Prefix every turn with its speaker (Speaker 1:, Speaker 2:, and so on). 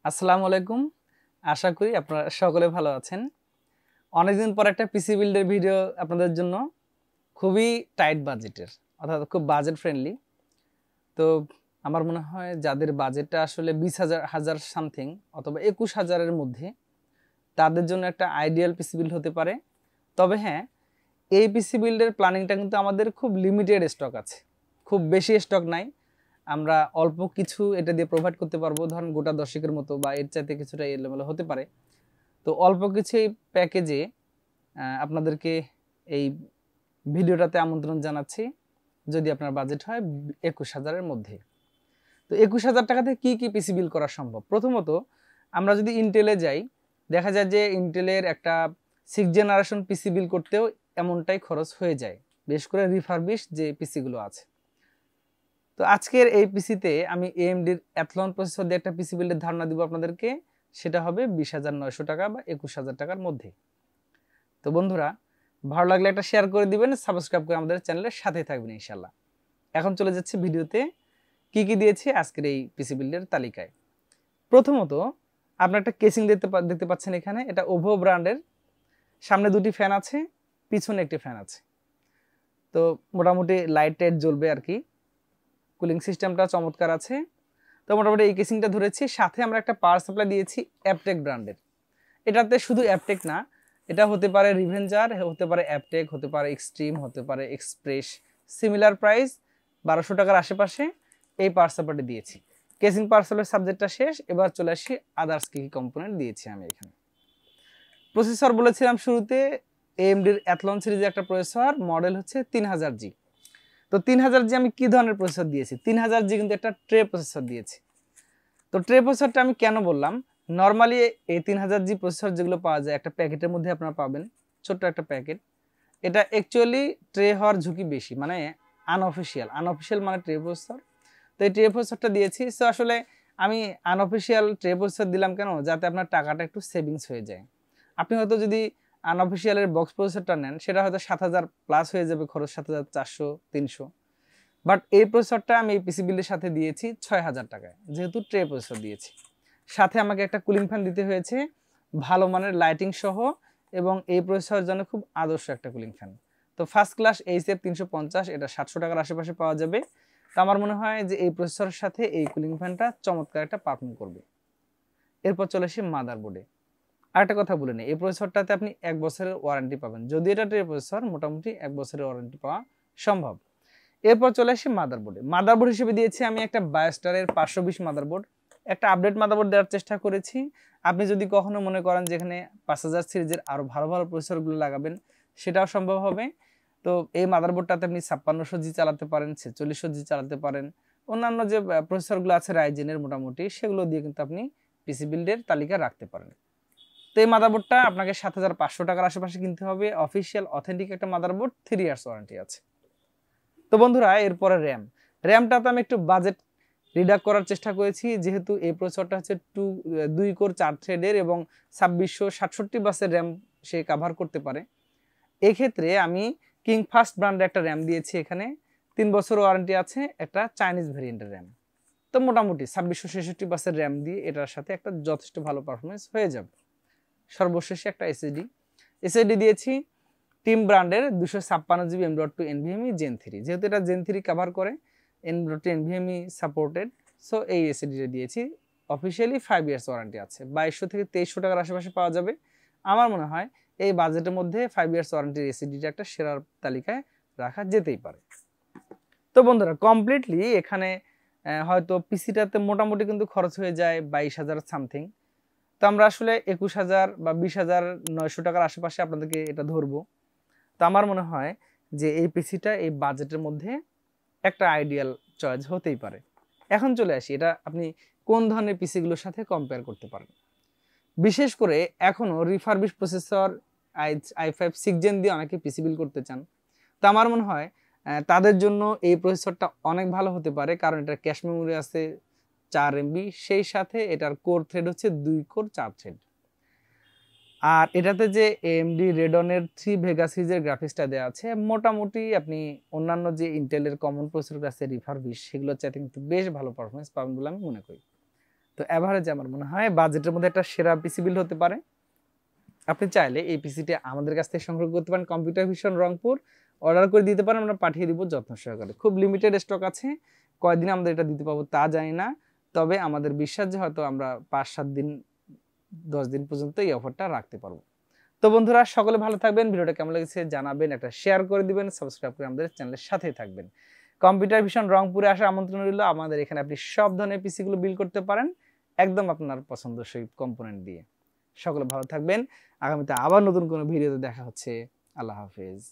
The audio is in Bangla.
Speaker 1: আসসালামু আলাইকুম। আশা করি আপনারা সকলে ভালো আছেন। অনেকদিন পর একটা পিসি বিল্ডের ভিডিও আপনাদের জন্য, খুবই টাইট বাজেটের, অর্থাৎ খুব বাজেট ফ্রেন্ডলি। তো আমার মনে হয় যাদের বাজেটটা আসলে 20,000 সামথিং অথবা 21,000-এর মধ্যে, তাদের জন্য একটা আইডিয়াল পিসি বিল্ড হতে পারে। তবে হ্যাঁ, এই পিসি বিল্ডের প্ল্যানিংটা কিন্তু আমাদের খুব লিমিটেড স্টক আছে, খুব বেশি স্টক নাই। আমরা অল্প কিছু এটা দিয়ে প্রোভাইড করতে পারবো, ধরেন গোটা দশেকের মতো বা এর চাইতে কিছুটা এলোমেলো হতে পারে। তো অল্প কিছু এই প্যাকেজে আপনাদেরকে এই ভিডিওটাতে আমন্ত্রণ জানাচ্ছি, যদি আপনার বাজেট হয় 21,000-এর মধ্যে। তো 21,000 টাকাতে কি কি পিসি বিল করা সম্ভব? প্রথমত আমরা যদি ইন্টেলে যাই, দেখা যায় যে ইন্টেলের একটা 6th জেনারেশন পিসি বিল করতেও এমনটাই খরচ হয়ে যায়, বিশেষ করে রিফারবিশ যে পিসিগুলো আছে। তো আজকের এই পিসিতে আমি এএমডির অ্যাথলন প্রসেসর দিয়ে একটা পিসি বিল্ডের ধারণা দিব আপনাদেরকে। সেটা হবে 20,900 টাকা বা 21,000 টাকার মধ্যে। তো বন্ধুরা, ভালো লাগলে একটা শেয়ার করে দিবেন, সাবস্ক্রাইব করে আমাদের চ্যানেলের সাথে থাকবেন ইনশাল্লাহ। এখন চলে যাচ্ছে ভিডিওতে, কি কি দিয়েছি আজকের এই পিসি বিল্ডের তালিকায়। প্রথমত আপনার একটা কেসিং দেখতে পাচ্ছেন এখানে, এটা ওভো ব্র্যান্ডের। সামনে দুটি ফ্যান আছে, পিছনে একটি ফ্যান আছে। তো মোটামুটি লাইট টাইট জ্বলবে আর কি। কুলিং সিস্টেমটা চমৎকার আছে। তো মোটামুটি এই কেসিংটা ধরেছি। সাথে আমরা একটা পাওয়ার সাপ্লাই দিয়েছি অ্যাপটেক ব্র্যান্ডের। এটাতে শুধু অ্যাপটেক না, এটা হতে পারে রিভেঞ্জার, হতে পারে অ্যাপটেক, হতে পারে এক্সট্রিম, হতে পারে এক্সপ্রেস। সিমিলার প্রাইস 1200 টাকার আশেপাশে এই পাওয়ার সাপ্লাইটা দিয়েছি। কেসিং পাওয়ার সাপ্লাই সাবজেক্টটা শেষ, এবার চলে আসি আদার্স কি কি কম্পোনেন্ট দিয়েছি আমি এখানে। প্রসেসর বলেছিলাম শুরুতে এএমডির অ্যাথলন সিরিজের একটা প্রসেসর, মডেল হচ্ছে 3000G। তো 3000G আমি কি ধরনের প্রসেসর দিয়েছি? 3000G কিন্তু একটা ট্রে প্রসেসর দিয়েছি। তো ট্রে প্রসেসরটা আমি কেন বললাম, নর্মালি এই 3000G প্রসেসর যেগুলো পাওয়া যায় একটা প্যাকেটের মধ্যে আপনারা পাবেন, ছোট্ট একটা প্যাকেট। এটা অ্যাকচুয়ালি ট্রে হওয়ার ঝুঁকি বেশি, মানে আনঅফিসিয়াল মানে ট্রে প্রসেসর। তো এই ট্রে প্রসেসরটা দিয়েছি। সো আসলে আমি আনঅফিসিয়াল ট্রে প্রসেসর দিলাম কেন, যাতে আপনার টাকাটা একটু সেভিংস হয়ে যায়। আপনি হয়তো যদি আনঅফিসিয়ালের বক্স প্রসেসরটা নেন, সেটা হয়তো 7,000 প্লাস হয়ে যাবে খরচ, 7,400 300। বাট এই প্রসেসরটা আমি এই পিসি বিল্ডের সাথে দিয়েছি 6,000 টাকায়, যেহেতু ট্রে প্রসেসর দিয়েছি। সাথে আমাকে একটা কুলিং ফ্যান দিতে হয়েছে, ভালো মানের লাইটিং সহ, এবং এই প্রসেসরের জন্য খুব আদর্শ একটা কুলিং ফ্যান। তো ফার্স্ট ক্লাস এইচএফ 350, এটা 700 টাকার আশেপাশে পাওয়া যাবে। তো আমার মনে হয় যে এই প্রসেসরের সাথে এই কুলিং ফ্যানটা চমৎকার একটা পারফর্ম করবে। এরপর চলে আসি মাদারবোর্ডে। আরেকটা কথা বলে নিই, এই প্রসেসরটাতে আপনি 1 বছরের ওয়ারেন্টি পাবেন। যদি এটা ট্রে প্রসেসর, মোটামুটি 1 বছরের ওয়ারেন্টি পাওয়া সম্ভব। এরপর চলে আসি মাদারবোর্ডে। মাদারবোর্ড হিসেবে দিয়েছি আমি একটা বায়োস্টারের 520 মাদারবোর্ড। একটা আপডেট মাদারবোর্ড দেওয়ার চেষ্টা করেছি। আপনি যদি কখনো মনে করেন যেখানে 5000 সিরিজের আরও ভালো ভালো প্রসেসরগুলো লাগাবেন, সেটাও সম্ভব হবে। তো এই মাদারবোর্ডটাতে আপনি 5600G চালাতে পারেন, 4600G চালাতে পারেন। অন্যান্য যে প্রসেসরগুলো আছে রাইজেনের, মোটামুটি সেগুলো দিয়ে কিন্তু আপনি পিসি বিল্ডের তালিকা রাখতে পারেন। তো এই মাদারবোর্ডটা আপনাকে 7500 টাকার আশেপাশে কিনতে হবে। অফিসিয়াল অথেন্টিক একটা মাদারবোর্ড, 3 ইয়ার্স ওয়ারেন্টি আছে। তো বন্ধুরা, এরপরে র্যামটা তো আমি একটু বাজেট রিডাক্ট করার চেষ্টা করেছি, যেহেতু এই প্রসেসরটা হচ্ছে 2 কোর 4 থ্রেডের এবং 2667 বাসের র্যাম সে কাভার করতে পারে। এক্ষেত্রে আমি কিং ফাস্ট ব্র্যান্ডের একটা র্যাম দিয়েছি এখানে, 3 বছর ওয়ারেন্টি আছে, একটা চাইনিজ ভেরিয়েন্টের র্যাম। তো মোটামুটি 2666 বাসের র্যাম দিয়ে এটার সাথে একটা যথেষ্ট ভালো পারফরমেন্স হয়ে যাবে। সর্বশেষে একটা এসএসডি দিয়েছি টিম ব্র্যান্ডের 256GB M.2 NVMe Gen 3, যেহেতু এটা Gen 3 কভার করে, M.2 NVMe সাপোর্টেড। সো এই এসএসডিটা দিয়েছি। অফিসিয়ালি 5 ইয়ার্স ওয়ারেন্টি আছে, 2200 থেকে 2300 টাকার আশেপাশে পাওয়া যাবে। আমার মনে হয় এই বাজেটের মধ্যে 5 ইয়ার্স ওয়ারেন্টির এসএসডিটা একটা সেরার তালিকায় রাখা যেতেই পারে। তো বন্ধুরা, কমপ্লিটলি এখানে হয়তো পিসিটাতে মোটামুটি কিন্তু খরচ হয়ে যায় 22,000 সামথিং। তো আমরা আসলে 21,000 বা 20,900 টাকার আশেপাশে আপনাদেরকে এটা ধরবো। তো আমার মনে হয় যে এই পিসিটা এই বাজেটের মধ্যে একটা আইডিয়াল চয়েস হতেই পারে। এখন চলে আসি, এটা আপনি কোন ধরনের পিসিগুলোর সাথে কম্পেয়ার করতে পারেন। বিশেষ করে এখনও refurbish processor i5 6th gen দিয়ে অনেকে পিসি বিল করতে চান। তো আমার মনে হয় তাদের জন্য এই প্রসেসরটা অনেক ভালো হতে পারে, কারণ এটার ক্যাশ মেমোরি আছে 4 MB, সেই সাথে এটার কোর থ্রেড হচ্ছে 2 কোর 4 থ্রেড। আর এটাতে যে AMD রেডনের 3 ভেগা সিরিজের গ্রাফিক্সটা দেওয়া আছে, মোটামুটি আপনি অন্যান্য যে ইন্টেলের কমন প্রসেসর আছে রিফারবিশ, সেগুলোর চাইতে কিন্তু বেশ ভালো পারফরমেন্স পাবেন বলে আমি মনে করি। তো এভারেজ আমার মনে হয় বাজেটের মধ্যে একটা সেরা পিসি বিল্ড হতে পারে। আপনি চাইলে এই পিসিটি আমাদের কাছ থেকে সংগ্রহ করতে পারেন, কম্পিউটার ভিশন রংপুর, অর্ডার করে দিতে পারেন, আমরা পাঠিয়ে দিব যত্ন সহকারে। খুব লিমিটেড স্টক আছে, কয়দিন আমাদের এটা দিতে পারবো তা জানি না, তবে আমাদের বিশ্বাস যে হয়তো আমরা 5-7 দিন 10 দিন পর্যন্ত এই অফারটা রাখতে পারবো। তো বন্ধুরা, সকলে ভালো থাকবেন, ভিডিওটা কেমন লেগেছে জানাবেন, একটা শেয়ার করে দিবেন, সাবস্ক্রাইব করে আমাদের চ্যানেলের সাথেই থাকবেন। কম্পিউটার ভিশন রংপুরে আসার আমন্ত্রণ রইল। আমাদের এখানে আপনি সব ধরনের পিসিগুলো বিল্ড করতে পারেন একদম আপনার পছন্দসই কম্পোনেন্ট দিয়ে। সকলে ভালো থাকবেন, আগামীতে আবার নতুন কোনো ভিডিওতে দেখা হচ্ছে। আল্লাহ হাফেজ।